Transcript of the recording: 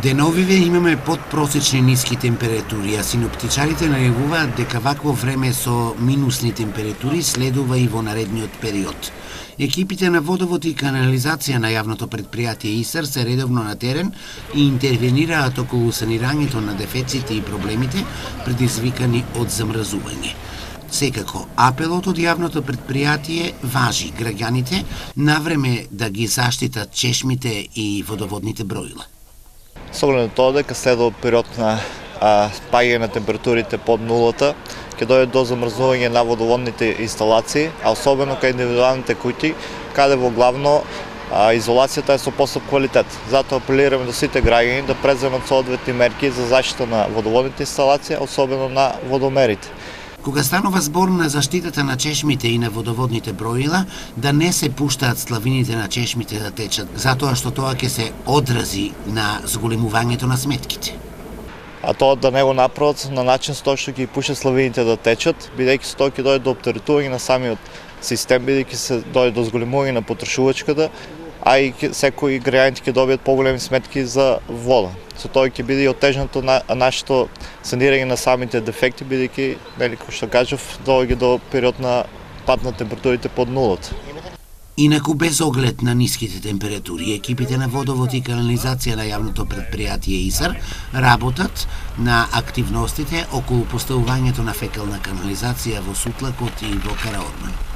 Деновиве имаме подпросечни ниски температури, а синоптичарите најавуваат дека вакво време со минусни температури следува и во наредниот период. Екипите на водовод и канализација на јавното предпријатие ИСАР се редовно на терен и интервенираат околу санирањето на дефецити и проблемите предизвикани од замрзување. Секако, апелот од јавното предпријатие важи граѓаните навреме да ги заштитат чешмите и водоводните броила. С оглед на тоа дека следува период на паѓање на температурите под нулата, ќе дојде до замрзнување на водоводните инсталации, а особено кај индивидуалните куќи, каде во главно изолацијата е со послаб квалитет. Затоа апелираме до сите граѓани да преземат соодветни мерки за заштита на водоводните инсталации, особено на водомерите. Кога станува збор на заштитата на чешмите и на водоводните броила, да не се пуштаат славините на чешмите да течат, затоа што тоа ќе се одрази на зголемувањето на сметките. А тоа да не го направат на начин со тоа што ќе пушат славините да течат, бидејќи со тоа ќе дојде до оптеретување на самиот систем, бидејќи се дојде до зголемување на потрошувачката, а и секој граѓаните ќе добијат поголеми сметки за вода. Со тоа ќе биде и отежнато на нашето санирање на самите дефекти, бидејќи, како што кажав, доаѓа до период на пад на температурите под нулата. Инаку без оглед на ниските температури, екипите на водовод и канализација на јавното предпријатие ИСАР работат на активностите околу поставувањето на фекална канализација во Сутлакот и во Караорман.